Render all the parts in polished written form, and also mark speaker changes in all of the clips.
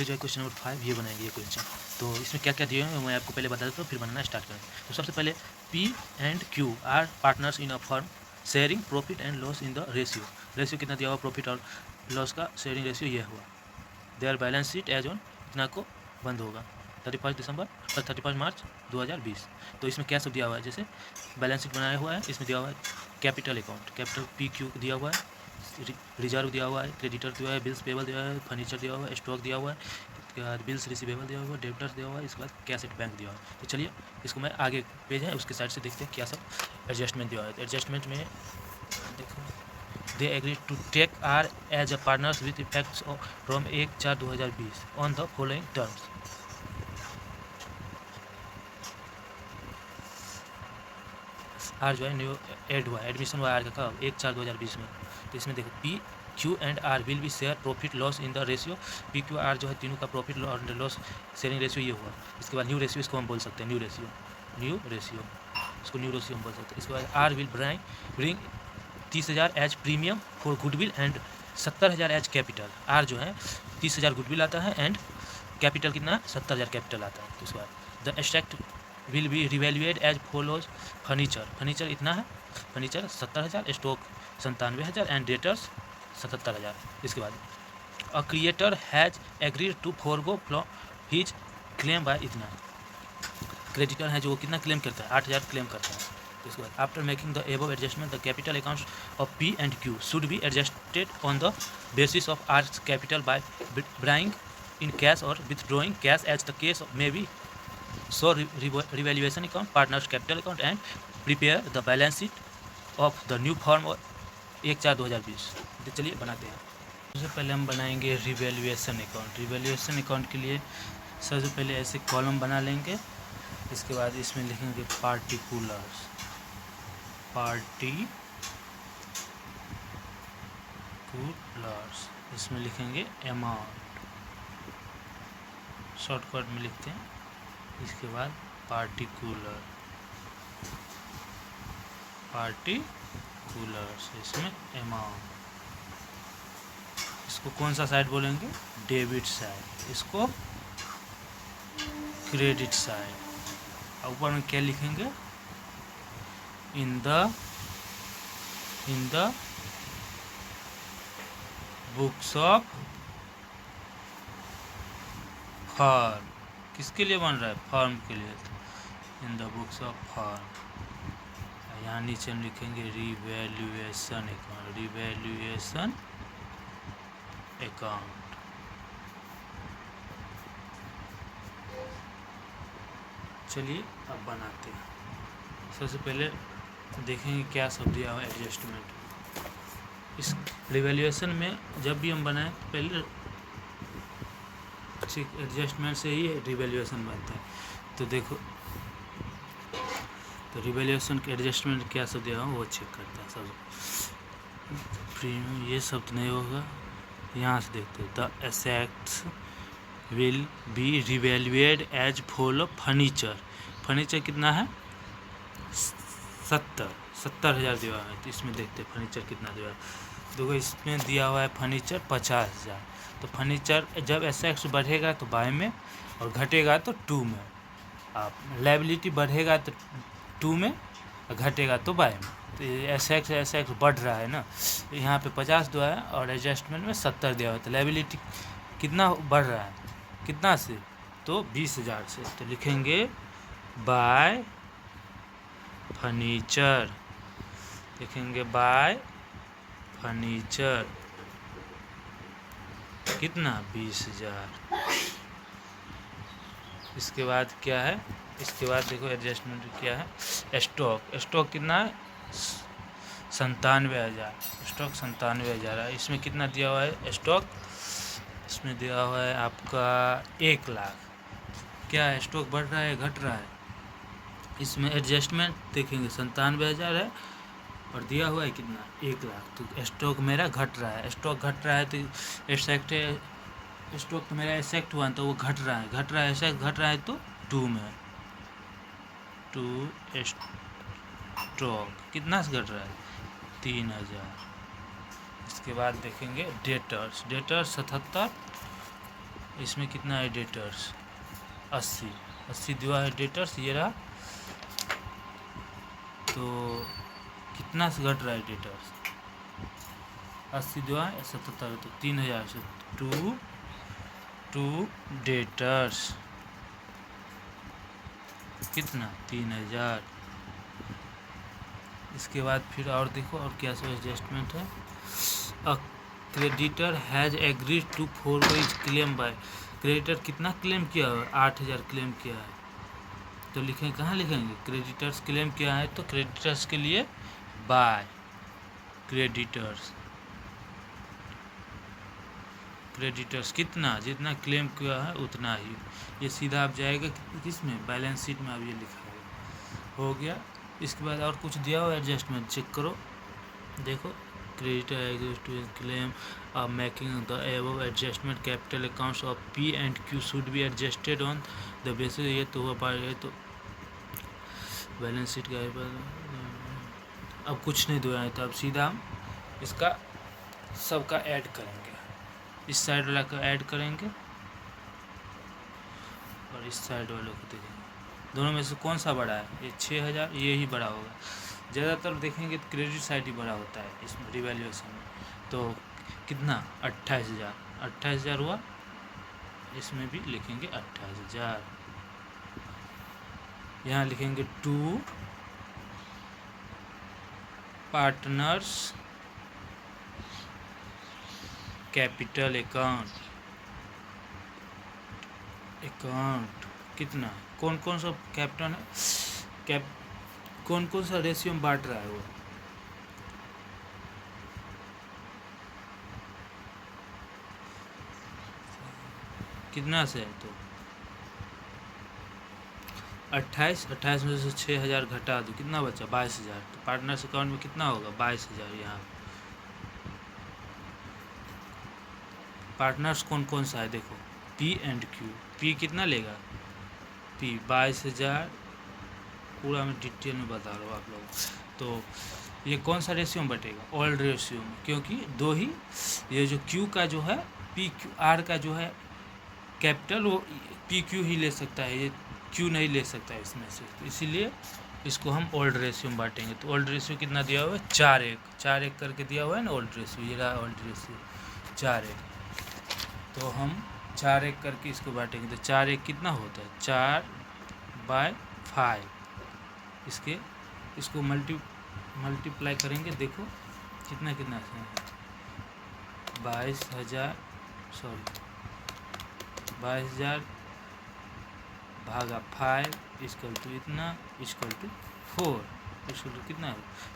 Speaker 1: फिर जो है क्वेश्चन नंबर 5 ये बनाएंगे ये क्वेश्चन। तो इसमें क्या क्या दिए हैं मैं आपको पहले बता देता हूँ, फिर बनाना स्टार्ट करें। तो सबसे पहले P and Q R partners in a firm sharing profit and loss in the ratio. Ratio कितना दिया हुआ प्रॉफिट और लॉस का शेयरिंग रेशियो ये हुआ। Their balance sheet as on इतना को बंद होगा 31 दिसंबर और 31 मार्च 2020। तो इसमें क्या सब दिया हुआ है, जैसे बैलेंस शीट बनाया हुआ है, इसमें दिया हुआ है कैपिटल अकाउंट, कैपिटल PQ दिया हुआ है, रिजर्व दिया हुआ है, क्रेडिटर दिया हुआ है, बिल्स पेबल दिया हुआ है, फर्नीचर दिया हुआ है, स्टॉक दिया हुआ है, उसके बाद बिल्स रिसीवेबल दिया हुआ है, डेब्टर्स दिया हुआ है, इसके बाद कैश एट बैंक दिया हुआ है। तो चलिए इसको मैं आगे पेज है उसके साइड से देखते हैं क्या सब एडजस्टमेंट दिया हुआ है। एडजस्टमेंट में देखो they agree to take R as a partners with effects from 1/4/2020 on the following terms. R जो है न्यू एड हुआ, एडमिशन हुआ आर का 1/4/2020 में। तो इसमें देखो PQ and R will be share profit loss in the ratio. PQ R जो है तीनों का प्रॉफिट और लॉस शेयरिंग रेशियो ये हुआ। इसके बाद न्यू रेशियो, इसको हम बोल सकते हैं न्यू रेशियो, इसको न्यू रेशियो हम बोल सकते हैं। इसके बाद R will bring 30,000 as premium for goodwill and 70,000 as capital. R जो है 30,000 गुडविल आता है एंड कैपिटल कितना 70,000 कैपिटल आता है। तो उसके बाद the estate will be revalued as follows. Furniture इतना है, फर्नीचर 70,000, स्टॉक 97,000 एंड डेटर्स 77,000। इसके बाद a creditor has agreed to forgo from his claim by इतना। क्रेडिटर है जो वो कितना क्लेम करता है 8,000 क्लेम करता है। तो इसके बाद after making the above adjustment the capital accounts of P and Q should be adjusted on the basis of their capital by bringing in cash और withdrawing cash as the case may be. So revaluation account, partners capital account and prepare the balance sheet of the new firm 1/4/2020। तो चलिए बनाते हैं। सबसे पहले हम बनाएंगे revaluation account. Revaluation account के लिए सबसे पहले ऐसे कॉलम बना लेंगे। इसके बाद इसमें लिखेंगे पार्टिकुलर्स, इसमें लिखेंगे अमाउंट, शॉर्टकट में लिखते हैं। इसके बाद पार्टिकुलर्स इसमें अमाउंट। इसको कौन सा साइड बोलेंगे, डेबिट साइड, इसको क्रेडिट साइड। ऊपर में क्या लिखेंगे, in the books of firm. किसके लिए बन रहा है, फर्म के लिए, in the books of firm. यहाँ नीचे हम लिखेंगे रिवैल्यूएशन अकाउंट। चलिए अब बनाते हैं। सबसे पहले देखेंगे क्या सब दिया हुआ एडजस्टमेंट। इस रिवैल्यूएशन में जब भी हम बनाएं तो पहले एडजस्टमेंट से ही रिवैल्यूएशन बनता है। तो देखो, तो रिवैल्यूएशन के एडजस्टमेंट क्या सब दिया हो वो चेक करता है सब। प्रीमियम ये सब तो नहीं होगा, यहाँ से देखते हैं। The assets will be revalued as follow. Furniture कितना है 70,000 दिया हुआ है। तो इसमें देखते हैं फर्नीचर कितना दिया हुआ है। देखो इसमें दिया हुआ है फर्नीचर 50,000। तो फर्नीचर जब एसेट्स बढ़ेगा तो बाय में और घटेगा तो टू में। आप लायबिलिटी बढ़ेगा तो टू में और घटेगा तो बाय में। तो एसेट्स बढ़ रहा है ना, तो यहाँ पे 50 दिया है और एडजस्टमेंट में 70 दिया हुआ है। तो लायबिलिटी कितना बढ़ रहा है, कितना से, तो 20,000 से। तो लिखेंगे बाय फर्नीचर, लिखेंगे बाय फर्नीचर कितना 20,000। इसके बाद क्या है, इसके बाद देखो एडजस्टमेंट क्या है। स्टॉक कितना है 97,000। स्टॉक 97,000 है। इसमें कितना दिया हुआ है स्टॉक, इसमें दिया हुआ है आपका 1 लाख। क्या है, स्टॉक बढ़ रहा है घट रहा है। इसमें एडजस्टमेंट देखेंगे 97,000 है और दिया हुआ है कितना 1 लाख। तो स्टॉक मेरा घट रहा है। स्टॉक घट रहा है तो एसेट, स्टॉक तो मेरा एसेट हुआ तो वो घट रहा है, एसेट घट रहा है तो टू में, टू स्टॉक कितना से घट रहा है 3,000। इसके बाद देखेंगे डेटर्स 77 इसमें कितना है डेटर्स 80 दिया है डेटर्स, ये रहा। तो कितना से घट रहा है डेटर्स 80 दिया है 77, तो 3000 से टू डेटर्स कितना 3000। इसके बाद फिर और देखो और क्या सब एडजस्टमेंट है। A creditor has agreed to forgo claim by, creditor कितना क्लेम किया है 8000 क्लेम किया है, तो लिखेंगे कहाँ लिखेंगे क्रेडिटर्स क्लेम किया है, तो क्रेडिटर्स के लिए बाय क्रेडिटर्स कितना जितना क्लेम किया है उतना ही, ये सीधा आप जाएगा किस में बैलेंस शीट में, अब ये लिखा है हो गया। इसके बाद और कुछ दिया हो एडजस्टमेंट चेक करो, देखो creditor agrees to claim making the above adjustment capital accounts of P and Q should be adjusted on the basis, ये तो हुआ पार, ये तो बैलेंस शीट का अब कुछ नहीं दिया है, तो अब सीधा हम इसका सबका ऐड करेंगे, इस साइड वाला का ऐड करेंगे और इस साइड वालों को देखेंगे, दोनों में से कौन सा बड़ा है, ये 6000, ये ही बड़ा होगा। ज़्यादातर देखेंगे तो क्रेडिट साइड ही बड़ा होता है इसमें रिवैल्यूएशन में, तो कितना 28000 हुआ, इसमें भी लिखेंगे 28000, यहाँ लिखेंगे टू पार्टनर्स कैपिटल अकाउंट कितना, कौन कौन सा कैपिटल है, कौन कौन सा रेशियो में बांट रहा है वो, कितना से है, तो 28 में से 6000 घटा दो, कितना बचा 22000, तो पार्टनर्स अकाउंट में कितना होगा 22000। यहाँ पार्टनर्स कौन कौन सा है देखो, पी एंड क्यू, पी कितना लेगा, पी 22000, पूरा मैं डिटेल में बता रहा हूँ आप लोग, तो ये कौन सा रेशियो में बटेगा, ओल्ड रेशियो में, क्योंकि दो ही, ये जो क्यू का जो है पी क्यू आर का जो है कैपिटल वो पी क्यू ही ले सकता है, ये क्यू नहीं ले सकता है इसमें से, तो इसीलिए इसको हम ओल्ड रेशियो में बांटेंगे। तो ओल्ड रेशियो कितना दिया हुआ है 4:1 करके दिया हुआ है ना ओल्ड रेशियो, ये रहा ओल्ड रेशियो 4:1, तो हम 4:1 करके इसको बांटेंगे, तो 4:1 कितना होता है 4/5, इसको मल्टीप्लाई करेंगे, देखो कितना कितना है 22000 भागा 5 इक्वल टू इतना इक्वल टू 4 इक्वल टू कितना है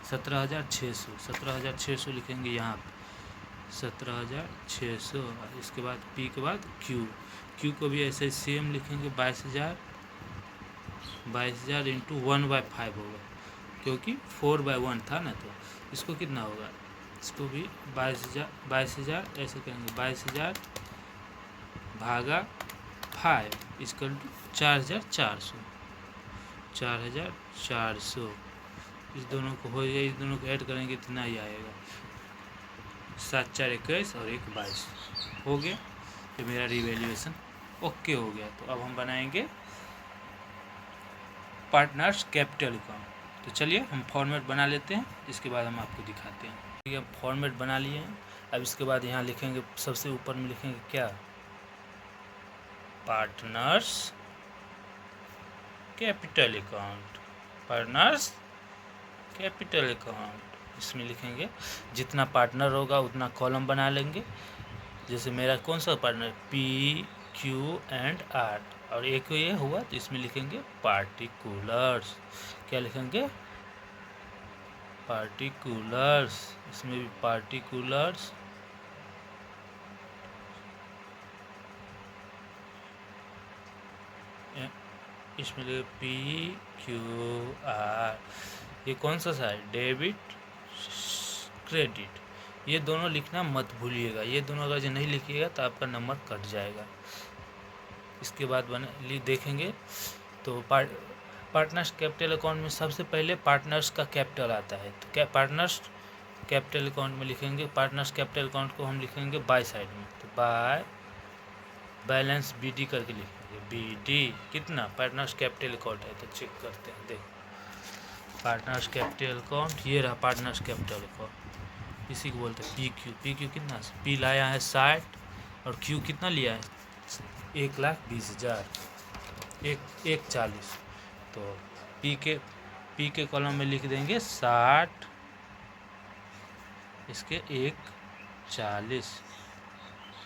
Speaker 1: 17600 लिखेंगे यहाँ पे 17600। इसके बाद पी के बाद क्यू को भी ऐसे सेम लिखेंगे 22000 इंटू 1/5 होगा, क्योंकि 4/1 था ना, तो इसको कितना होगा, इसको भी 22000 ऐसे करेंगे 22000 भागा 5 इक्वल टू 4400। इस दोनों को हो जाए, इस दोनों को ऐड करेंगे इतना ही आएगा 7×4=21 और 1/22 हो गया। तो मेरा रिवैल्यूएशन ओके हो गया। तो अब हम बनाएंगे पार्टनर्स कैपिटल अकाउंट। तो चलिए हम फॉर्मेट बना लेते हैं, इसके बाद हम आपको दिखाते हैं। ठीक है, फॉर्मेट बना लिए हैं। अब इसके बाद यहाँ लिखेंगे, सबसे ऊपर में लिखेंगे क्या, partners capital account, partners capital account. इसमें लिखेंगे जितना पार्टनर होगा उतना कॉलम बना लेंगे। जैसे मेरा कौन सा partner P Q and R, और एक ये हुआ तो इसमें लिखेंगे पार्टिकुलर्स। क्या लिखेंगे, पार्टिकुलर्स। इसमें भी पार्टिकुलर्स, इसमें लिखे पी क्यू आर। ये कौन सा है, डेबिट क्रेडिट। ये दोनों लिखना मत भूलिएगा, ये दोनों अगर जो नहीं लिखिएगा तो आपका नंबर कट जाएगा। इसके बाद देखेंगे तो पार्टनर्स कैपिटल अकाउंट में सबसे पहले पार्टनर्स का कैपिटल आता है। तो क्या पार्टनर्स कैपिटल अकाउंट में लिखेंगे, पार्टनर्स कैपिटल अकाउंट को हम लिखेंगे बाय साइड में, तो बाय बैलेंस BD करके लिखेंगे। BD कितना, पार्टनर्स कैपिटल अकाउंट है, तो चेक करते हैं। देखो पार्टनर्स कैपिटल अकाउंट, ये रहा पार्टनर्स कैपिटल अकाउंट, इसी को बोलते हैं PQ कितना, P लाया है 60 और Q कितना लिया है 1,20,000, 1,40। तो P के कॉलम में लिख देंगे 60, इसके 1,40।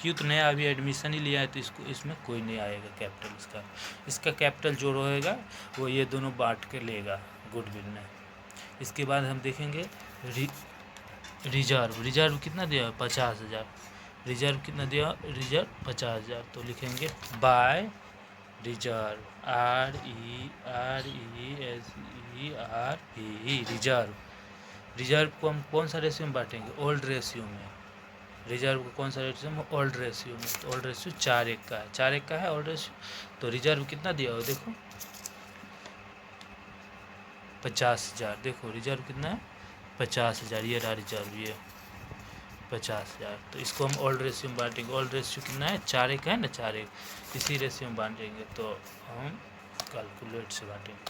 Speaker 1: क्यों तो नया अभी एडमिशन ही लिया है, तो इसमें कोई नहीं आएगा कैपिटल। इसका कैपिटल जो रहेगा वो ये दोनों बांट के लेगा गुडविल में। इसके बाद हम देखेंगे रिजर्व कितना दिया, 50,000। रिजर्व कितना दिया, रिजर्व 50,000। तो लिखेंगे बाय रिजर्व, रिजर्व। रिजर्व को हम कौन सा रेशियो में बांटेंगे, ओल्ड रेशियो में। रिजर्व को कौन सा रेशियो में, ओल्ड रेशियो में। तो ओल्ड रेशियो 4:1 का है, 4:1 का है ओल्ड रेशियो। तो रिजर्व कितना दिया हो, देखो 50,000। देखो रिजर्व कितना है 50,000, ये रहा रिजर्व, ये 50,000। तो इसको हम ओल्ड रेशियो में बांटेंगे। ओल्ड रेशियो कितना है 4:1 है ना, 4:1, इसी रेशियो में बांटेंगे। तो हम कैलकुलेट से बांटेंगे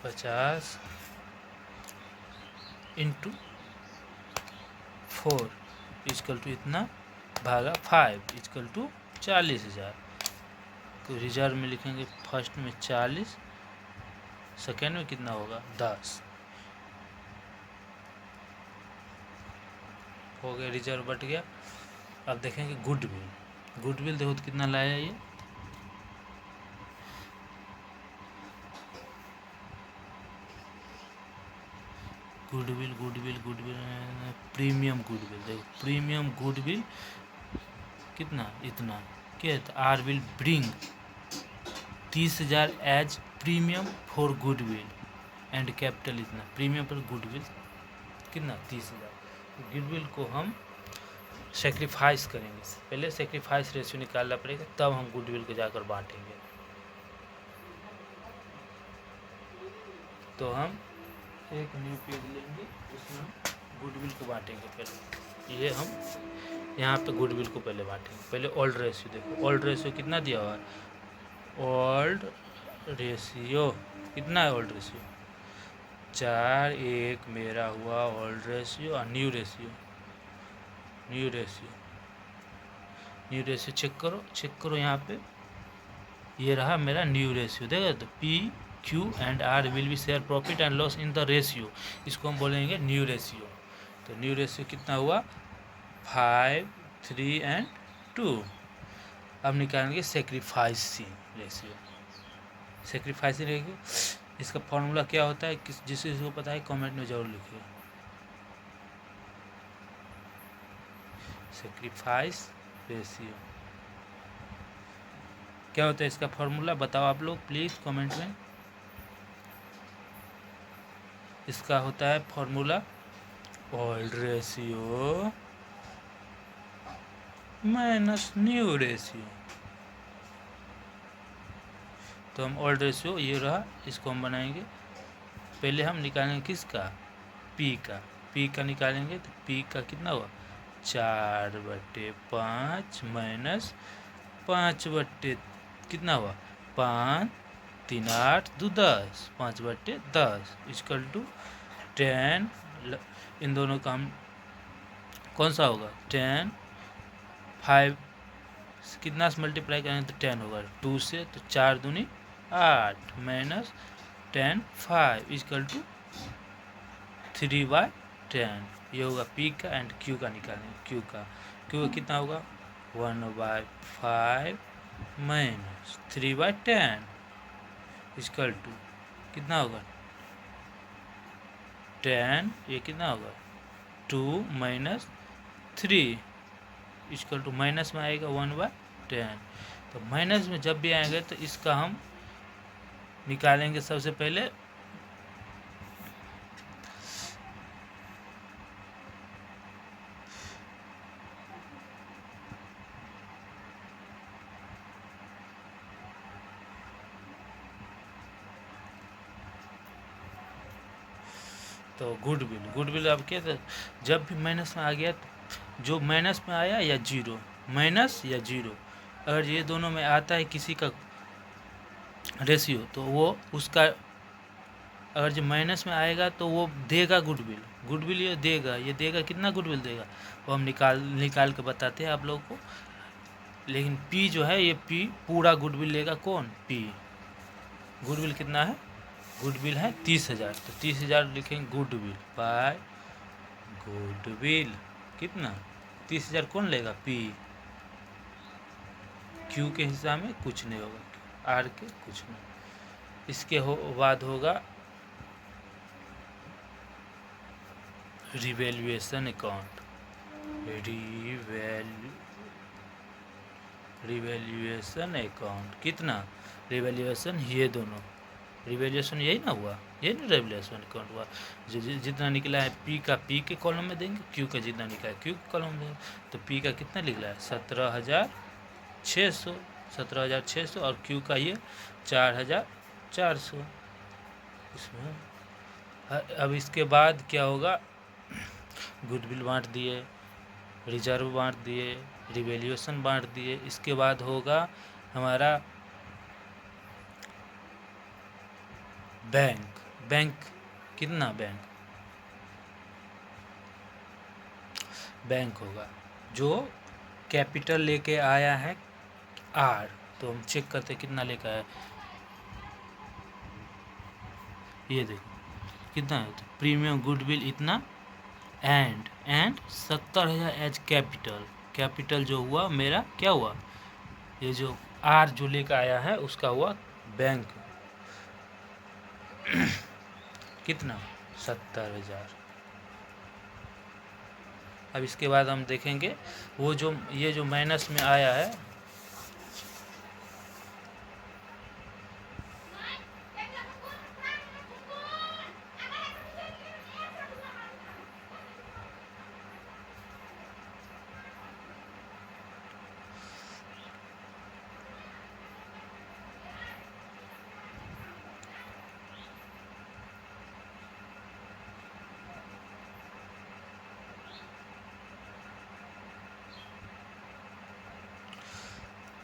Speaker 1: 50 इंटू 4 इक्वल टू इतना भागा 5 इक्वल टू 40,000। तो रिजर्व में लिखेंगे फर्स्ट में 40, सेकेंड में कितना होगा 10। हो गया, रिजर्व बट गया। अब देखेंगे गुडविल देखो तो कितना लाया ये, गुडविल प्रीमियम गुडविल। देखो प्रीमियम गुडविल कितना, इतना क्या, R will bring 30,000 as premium for goodwill and capital इतना, प्रीमियम पर गुडविल कितना 30,000। गुडविल को हम सेक्रीफाइस करेंगे, पहले सेक्रीफाइस रेशियो निकालना पड़ेगा, तब हम गुडविल को जाकर बांटेंगे। तो हम एक न्यू पेज लेंगे, उसमें हम गुडविल को बांटेंगे। पहले ये हम यहाँ पे गुडविल को पहले बांटेंगे। पहले ओल्ड रेशियो देखो, ओल्ड रेशियो कितना दिया हुआ है, ओल्ड रेशियो कितना है, ओल्ड रेशियो 4:1 मेरा हुआ ओल्ड रेशियो। और न्यू रेशियो चेक करो यहाँ पे, ये रहा मेरा न्यू रेशियो। देखा तो PQ and R will be share profit and loss in the ratio, इसको हम बोलेंगे न्यू रेशियो। तो न्यू रेशियो कितना हुआ 5, 3 एंड 2। अब निकालेंगे सेक्रीफाइसिंग रेशियो। सेक्रीफाइसिंग रेशियो इसका फॉर्मूला क्या होता है, जिसको पता है कमेंट में जरूर लिखिए। सेक्रीफाइस रेशियो क्या होता है, इसका फॉर्मूला बताओ आप लोग प्लीज़ कमेंट में। इसका होता है formula old ratio minus new ratio. तो हम ओल्ड रेशियो ये रहा, इसको हम बनाएंगे। पहले हम निकालेंगे किसका, P का निकालेंगे। तो P का कितना हुआ 4/5 माइनस 5/ कितना हुआ 5, 3, 8, 2, 10, 5/10 इक्वल टू 10। इन दोनों का हम कौन सा होगा 10, 5 कितना से मल्टीप्लाई करेंगे तो 10 होगा 2 से, तो 4 दूनी 8 माइनस 10 5 इक्वल टू 3/10। ये होगा P का एंड Q का निकालेंगे। Q कितना होगा 1/5 माइनस 3/10 इक्वल टू कितना होगा 10, ये कितना होगा 2 माइनस 3 इक्वल टू माइनस में आएगा 1/10। तो माइनस में जब भी आएंगे तो इसका हम निकालेंगे सबसे पहले तो गुडविल अब क्या था, जब भी माइनस में आ गया तो जो माइनस में आया या जीरो, माइनस या जीरो, अगर ये दोनों में आता है किसी का रेशियो तो वो उसका, अगर जो माइनस में आएगा तो वो देगा गुडविल, गुडविल ये देगा, ये देगा कितना गुडविल देगा वो हम निकाल के बताते हैं आप लोगों को। लेकिन पी जो है, ये पी पूरा गुडविल लेगा, कौन? पी। गुडविल कितना है? गुडविल है 30,000, तो 30,000 लिखेंगे गुडविल बाय गुडविल कितना 30,000 कौन लेगा? पी। क्यू के हिसाब में कुछ नहीं होगा, आर के कुछ नहीं। इसके बाद होगा रिवैल्यूएशन अकाउंट, रिवैल्यूएशन अकाउंट कितना? रिवैल्यूएशन ये दोनों, रिवैल्यूएशन यही ना हुआ, यही ना रिवैल्यूएशन अकाउंट हुआ। जितना निकला है पी का पी के कॉलम में देंगे, क्यू का जितना निकला है क्यू के कॉलम में देंगे। तो पी का कितना निकला है? 17,600 और क्यू का ये 4,400। इसमें अब इसके बाद क्या होगा? गुडविल बांट दिए, रिजर्व बांट दिए, रिवैल्यूएशन बांट दिए। इसके बाद होगा हमारा बैंक। बैंक कितना? बैंक होगा जो कैपिटल लेके आया है आर, तो हम चेक करते कितना लेकर आया। ये देखो कितना है, तो प्रीमियम गुडविल इतना एंड 70,000 एज कैपिटल जो हुआ मेरा क्या हुआ? ये जो आर जो लेकर आया है उसका हुआ बैंक कितना? 70,000। अब इसके बाद हम देखेंगे वो जो ये जो माइनस में आया है,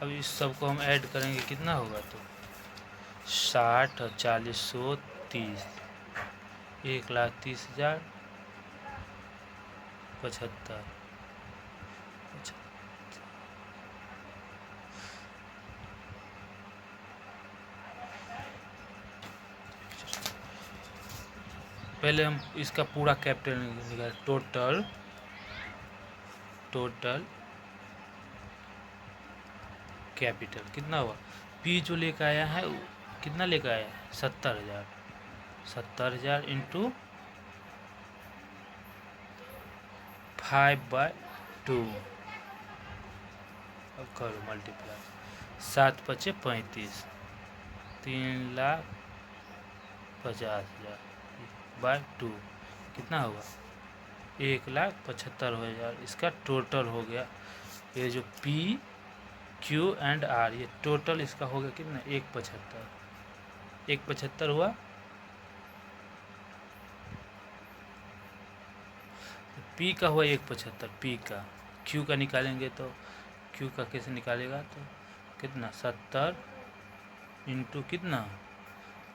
Speaker 1: अब इस सब को हम ऐड करेंगे कितना होगा? तो 60 और 40, 130, 1,30,000, 75। पहले हम इसका पूरा कैपिटल निकाल, टोटल कैपिटल कितना हुआ? पी जो लेकर आया है कितना लेकर आया है? 70,000। 70,000 इंटू 5/2, अब करो मल्टीप्लाई, 7×5 = 35, 3,50,000 बाय 2 कितना होगा? 1,75,000। इसका टोटल हो गया। ये जो पी क्यू एंड आर, ये टोटल इसका हो गया कितना? 1,75, 1,75 हुआ। पी का हुआ 1,75, पी का। क्यू का निकालेंगे तो क्यू का कैसे निकालेगा? तो कितना? 70 इंटू कितना?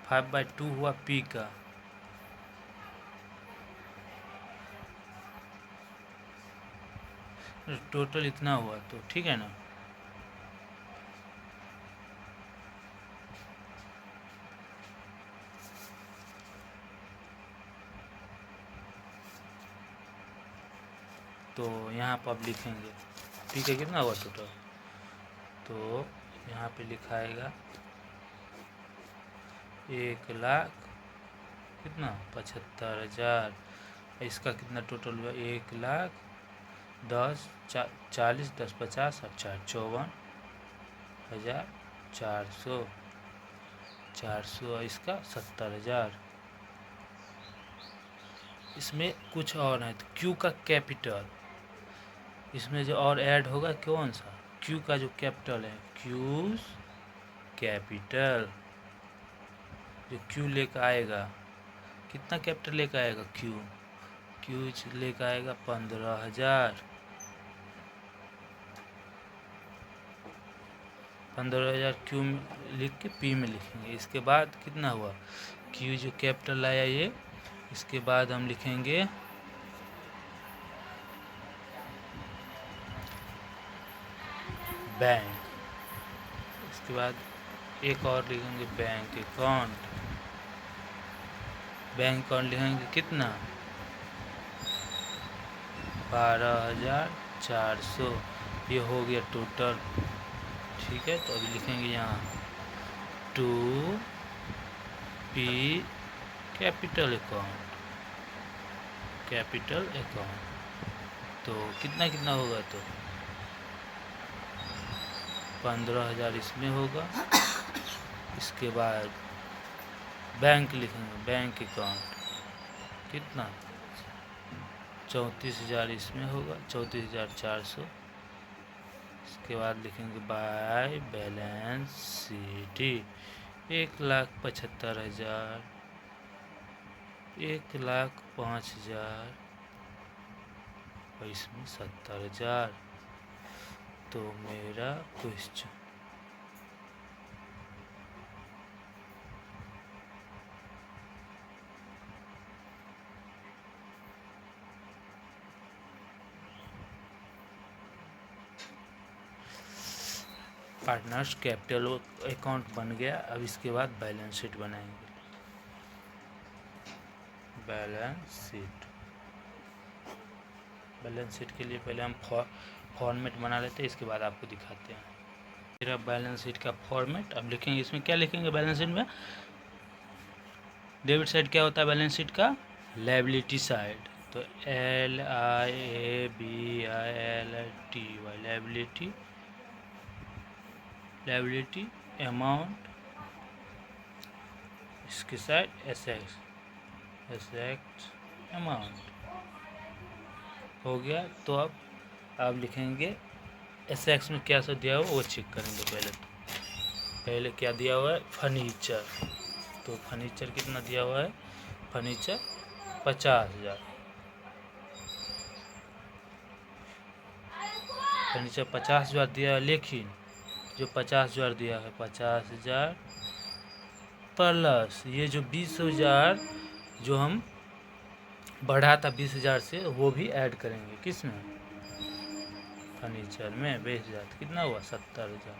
Speaker 1: 5/2 हुआ पी का। टोटल इतना हुआ, तो ठीक है ना। तो यहाँ पर आप लिखेंगे पी का कितना हुआ टोटल, तो यहाँ पे लिखाएगा 1,00,000 कितना? 75,000। इसका कितना टोटल हुआ? 1,00,000, 10, 40, 10, 50 और 4, 54,400, 400। इसका 70,000। इसमें कुछ और है, तो क्यू का कैपिटल, इसमें जो और ऐड होगा कौन सा? क्यू का जो कैपिटल है, क्यू कैपिटल, जो क्यू लेकर आएगा कितना कैपिटल लेकर आएगा? क्यू लेकर आएगा 15,000। 15,000 क्यू लिख के पी में लिखेंगे। इसके बाद कितना हुआ, क्यू जो कैपिटल आया ये, इसके बाद हम लिखेंगे बैंक। इसके बाद एक और लिखेंगे बैंक अकाउंट। बैंक अकाउंट लिखेंगे कितना, 12,400, ये हो गया टोटल। ठीक है, तो अभी लिखेंगे यहाँ to P capital account, capital account. तो कितना कितना होगा, तो 15,000 इसमें होगा। इसके बाद बैंक लिखेंगे, बैंक अकाउंट कितना, 34,000 इसमें होगा, 34,400। इसके बाद लिखेंगे बाय बैलेंस शीट 1,75,000, 1,05,000 और इसमें 70,000। तो मेरा क्वेश्चन पार्टनर्स कैपिटल अकाउंट बन गया। अब इसके बाद बैलेंस शीट बनाएंगे। बैलेंस शीट, बैलेंस शीट के लिए पहले हम फॉर्मेट बना लेते हैं, इसके बाद आपको दिखाते हैं मेरा बैलेंस शीट का फॉर्मेट। अब लिखेंगे, इसमें क्या लिखेंगे बैलेंस शीट में, डेबिट साइड क्या होता है बैलेंस शीट का, लायबिलिटी साइड। तो LIABILITY, लायबिलिटी, लायबिलिटी अमाउंट। इसके साइड एसेट्स अमाउंट हो गया। तो अब लिखेंगे एसेट्स में क्या सब दिया हुआ वो चेक करेंगे। पहले क्या दिया हुआ है, फर्नीचर। तो फर्नीचर कितना दिया हुआ है, फर्नीचर 50,000, फर्नीचर 50,000 दिया है। लेकिन जो 50,000 दिया है, 50,000 प्लस ये जो 20,000 जो हम बढ़ा था 20,000 से, वो भी ऐड करेंगे। किस में, फर्नीचर में 20,000, कितना हुआ 70,000।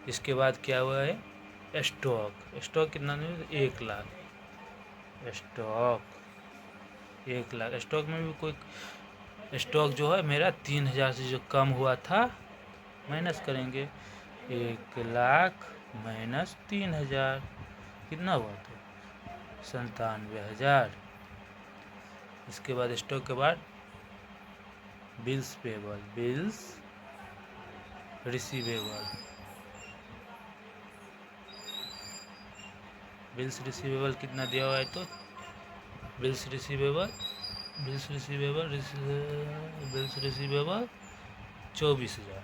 Speaker 1: इसके बाद क्या हुआ है, स्टॉक। स्टॉक कितना, 1,00,000, स्टॉक 1,00,000। स्टॉक में भी कोई स्टॉक जो है मेरा 3,000 से जो कम हुआ था माइनस करेंगे, 1,00,000 माइनस 3,000 कितना हुआ, तो 97,000। इसके बाद स्टॉक के बाद bills payable, bills receivable, bills receivable कितना दिया हुआ है, तो बिल्स रिसीवेबल 24,000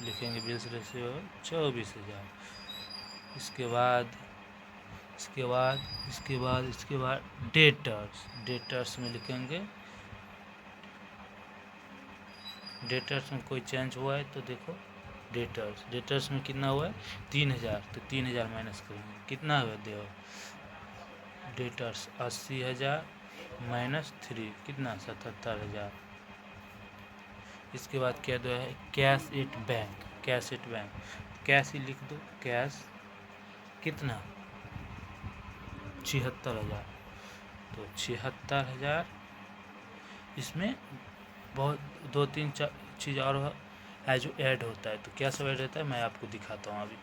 Speaker 1: लिखेंगे, बिल्स रिसीवेबल 24,000। इसके बाद डेटर्स में लिखेंगे, डेटर्स में कोई चेंज हुआ है तो देखो, डेटर्स में कितना हुआ है, 3,000, तो 3,000 माइनस करेंगे, कितना हुआ देखो, डेटर्स 80,000 माइनस 3 कितना 77,000। इसके बाद क्या दो है, cash at bank, cash at bank, cash ही लिख दो, कैश कितना 76,000, तो 76,000। इसमें बहुत 2-3 चीज़ और है जो ऐड होता है। तो क्या सब ऐड होता है मैं आपको दिखाता हूँ अभी।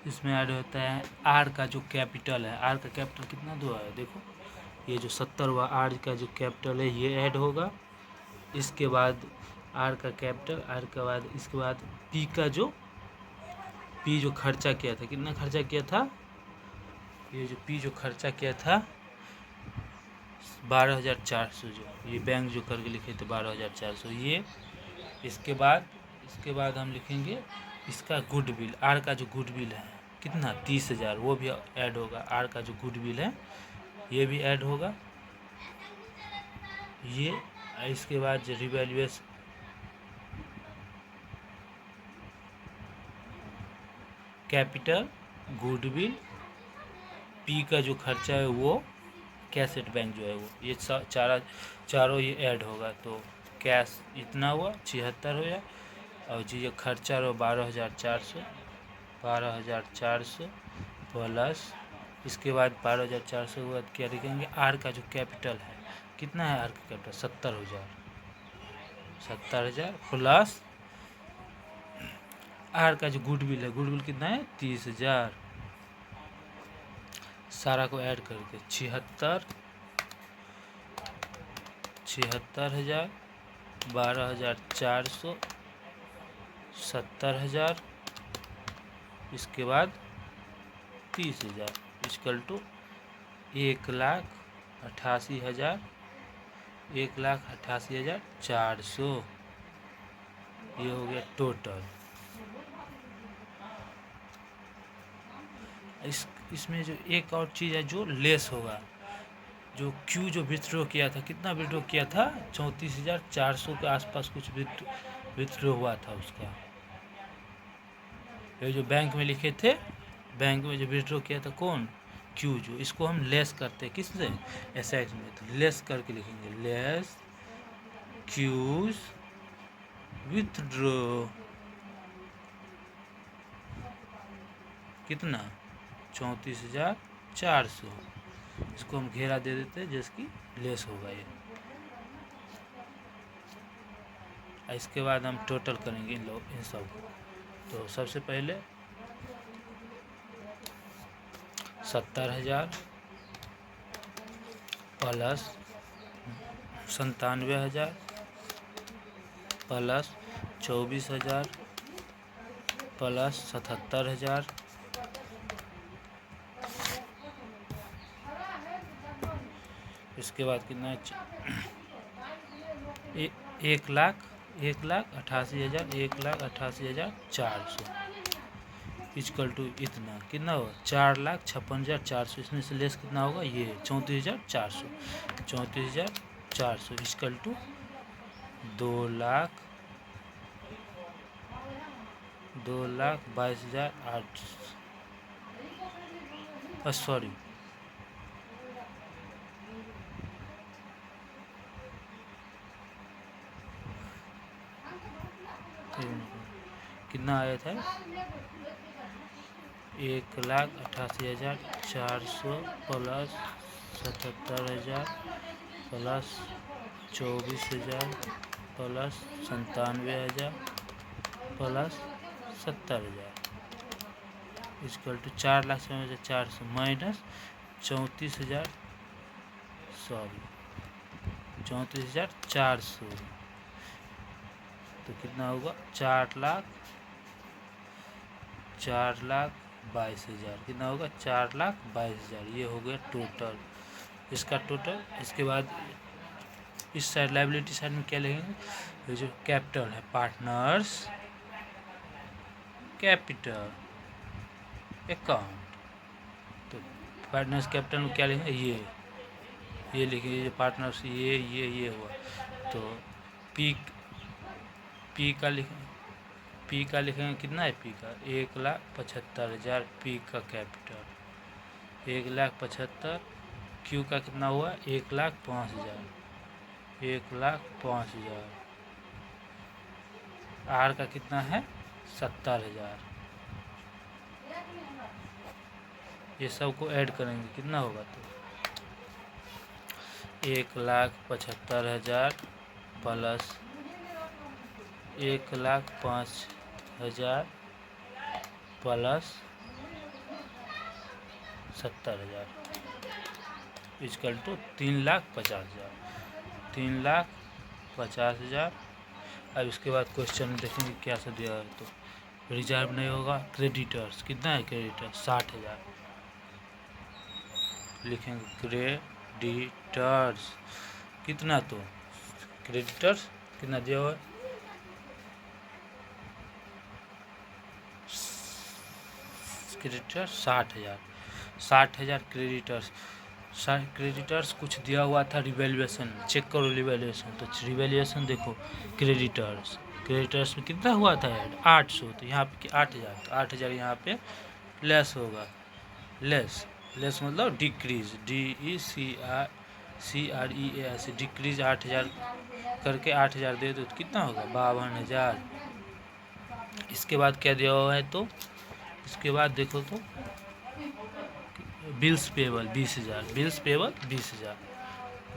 Speaker 1: इसमें ऐड होता है आर का जो कैपिटल है, आर का कैपिटल कितना दो है, देखो ये जो 70 हुआ, आर का जो कैपिटल है ये ऐड होगा। इसके बाद आर का कैपिटल, आर के बाद इसके बाद पी का जो पी जो खर्चा किया था, कितना खर्चा किया था, ये जो पी जो खर्चा किया था 12,400, जो ये बैंक जो करके लिखे थे 12,400 ये। इसके बाद हम लिखेंगे इसका गुडविल, आर का जो गुडविल है कितना 30,000, वो भी ऐड होगा। आर का जो गुडविल है ये भी ऐड होगा ये। इसके बाद जो रिवैल्यूएशन कैपिटल, गुडविल, पी का जो खर्चा है वो, कैसेट बैंक जो है वो, ये चारों ये ऐड होगा। तो कैश इतना हुआ 76 हो जाए, और जी ये खर्चा रहो 12,400 प्लस, इसके बाद 12,400 के बाद क्या लिखेंगे, आर का जो कैपिटल है कितना है, आर का कैपिटल 70,000 प्लस आर का जो गुडविल है, गुडविल कितना है 30,000, सारा को ऐड करके 76,000, 12,400, 70,000, इसके बाद 30,000 इक्वल टू 1,88,000, 1,88,400। ये हो गया टोटल। इसमें जो एक और चीज़ है जो लेस होगा, जो क्यू जो विथड्रॉ किया था, कितना विथड्रॉ किया था 34,400 के आसपास कुछ विथड्रॉ हुआ था उसका। ये जो बैंक में लिखे थे, बैंक में जो विथड्रॉ किया था कौन, क्यू, जो इसको हम लेस करते हैं किससे, एसेट में, तो लेस करके लिखेंगे, लेस क्यूज विथड्रॉ कितना 34,400, इसको हम घेरा दे देते हैं जिसकी लेस होगा ये। इसके बाद हम टोटल करेंगे इन सब। तो सबसे पहले 70,000 प्लस 97,000 प्लस 24,000 प्लस 77,000 इसके बाद कितना है 1,88,000, 1,88,400 इक्वल टू इतना, कितना होगा 4,56,400, इसमें से लेस कितना होगा ये 34,400, 34,400 इक्वल टू 2,22,800, सॉरी कितना आया था 1,88,400 plus 77,000 plus 24,000 plus 97,000 plus 70,000 equal to 4,97,400 minus 34,400, तो कितना होगा 4,22,000, कितना होगा 4,22,000। ये हो गया टोटल, इसका टोटल। इसके बाद इस साइड लायबिलिटी साइड में क्या लिखेंगे, ये जो कैपिटल है, पार्टनर्स कैपिटल अकाउंट, तो पार्टनर्स कैपिटल में क्या लिखेंगे, ये लिखेंगे, ये पार्टनर्स ये हुआ। तो पी का लिखेंगे कितना है, पी का 1,75,000 पी का कैपिटल, 1,75,000। क्यू का कितना हुआ 1,05,000, 1,05,000। आर का कितना है 70,000। ये सब को ऐड करेंगे कितना होगा, तो 1,75,000 प्लस 1,05,000 प्लस 70,000 इक्वल टू 3,50,000, 3,50,000। अब इसके बाद क्वेश्चन देखेंगे क्या से दिया है, तो रिजर्व नहीं होगा। क्रेडिटर्स कितना है, क्रेडिटर्स 60,000 लिखेंगे, क्रेडिटर्स कितना, तो क्रेडिटर्स कितना दिया हुआ है, क्रेडिटर्स 60,000, 60,000 क्रेडिटर्स, क्रेडिटर्स कुछ दिया हुआ था रिवैल्यूएशन, चेक करो रिवैल्यूएशन, तो रिवैल्यूएशन देखो क्रेडिटर्स में कितना हुआ था ऐड 800, तो यहाँ पे 8000, तो 8000 यहाँ पे लेस होगा, लेस मतलब डिक्रीज, DECREAS, डिक्रीज 8000 करके 8000 दे दो तो कितना होगा 52,000। इसके बाद क्या दिया हुआ है, तो इसके बाद देखो तो bills payable 20,000, bills payable 20,000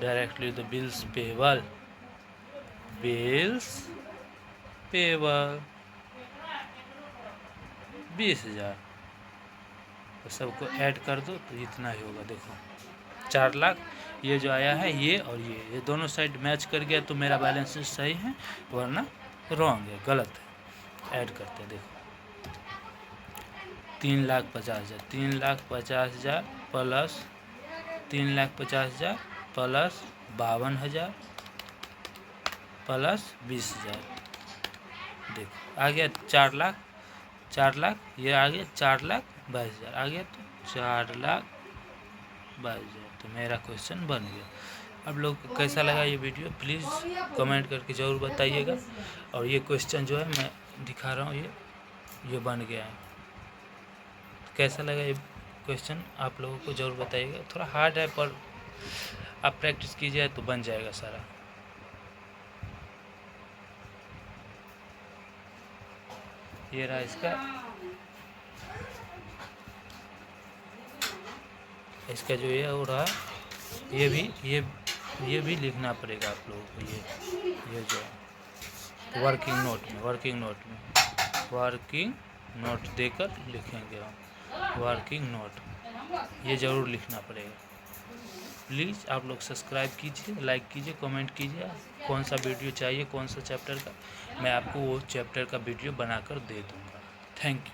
Speaker 1: directly, तो बिल्स पेबल 20,000, तो सबको ऐड कर दो तो इतना ही होगा। देखो 4 लाख ये जो आया है, ये और ये दोनों साइड मैच कर गया तो मेरा बैलेंस सही है, वरना रॉन्ग है, गलत है। ऐड करते हैं, देखो 3,50,000, 3,50,000 प्लस 3,50,000 प्लस 52,000 प्लस 20,000, देखो आ गया 4 लाख, ये आ गया 4,22,000 आ गया, तो 4,22,000, तो मेरा क्वेश्चन बन गया। आप लोग को कैसा लगा ये वीडियो प्लीज़ कमेंट करके ज़रूर बताइएगा। और ये क्वेश्चन जो है मैं दिखा रहा हूँ, ये बन गया है। कैसा लगा ये क्वेश्चन आप लोगों को ज़रूर बताइएगा। थोड़ा हार्ड है पर आप प्रैक्टिस कीजिए तो बन जाएगा सारा। ये रहा इसका जो ये हो रहा, ये भी लिखना पड़ेगा आप लोगों को। ये जो वर्किंग नोट देकर लिखेंगे हम, वर्किंग नोट, ये ज़रूर लिखना पड़ेगा। प्लीज़ आप लोग सब्सक्राइब कीजिए, लाइक कीजिए, कमेंट कीजिए कौन सा वीडियो चाहिए, कौन सा चैप्टर का, मैं आपको वो चैप्टर का वीडियो बनाकर दे दूँगा। Thank you.